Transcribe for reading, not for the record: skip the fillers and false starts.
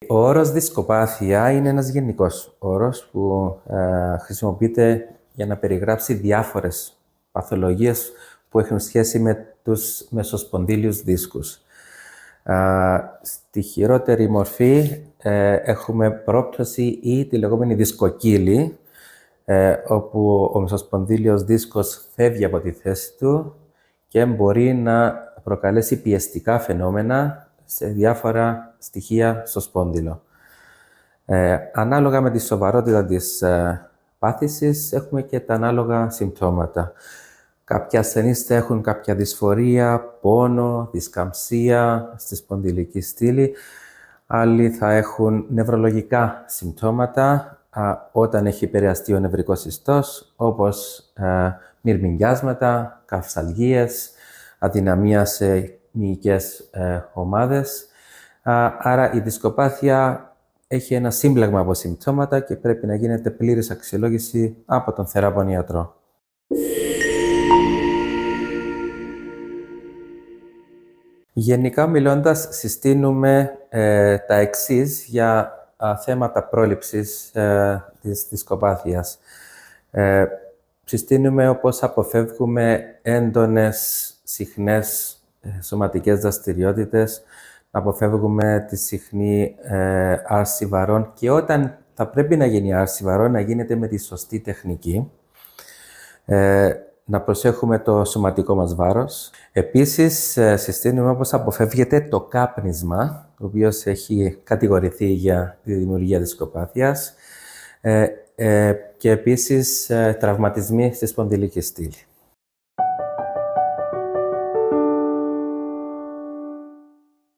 Ο όρος δισκοπάθεια είναι ένας γενικός όρος που χρησιμοποιείται για να περιγράψει διάφορες παθολογίες που έχουν σχέση με τους μεσοσπονδύλιους δίσκους. Στη χειρότερη μορφή έχουμε πρόπτωση ή τη λεγόμενη δισκοκύλη, όπου ο μεσοσπονδύλιος δίσκος φεύγει από τη θέση του και μπορεί να προκαλέσει πιεστικά φαινόμενα σε διάφορα στοιχεία στο σπόνδυλο. Ανάλογα με τη σοβαρότητα της πάθησης, έχουμε και τα ανάλογα συμπτώματα. Κάποιοι ασθενείς θα έχουν κάποια δυσφορία, πόνο, δισκαμψία στη σπονδυλική στήλη. Άλλοι θα έχουν νευρολογικά συμπτώματα όταν έχει επηρεαστεί ο νευρικός ιστός, όπως μυρμηγκιάσματα, καυσαλγίες, αδυναμία σε μυϊκές ομάδες. Άρα η δισκοπάθεια έχει ένα σύμπλεγμα από συμπτώματα και πρέπει να γίνεται πλήρης αξιολόγηση από τον θεράπον ιατρό. Γενικά μιλώντας, συστήνουμε τα εξής για θέματα πρόληψης της δισκοπάθειας. Συστήνουμε όπως αποφεύγουμε έντονες, συχνές σωματικές δραστηριότητες, να αποφεύγουμε τη συχνή άρση βαρών και όταν θα πρέπει να γίνει άρση βαρών, να γίνεται με τη σωστή τεχνική. Να προσέχουμε το σωματικό μας βάρος. Επίσης, συστήνουμε όπως αποφεύγεται το κάπνισμα, το οποίο έχει κατηγορηθεί για τη δημιουργία δισκοπάθειας, και επίσης τραυματισμοί στη σπονδυλική στήλη.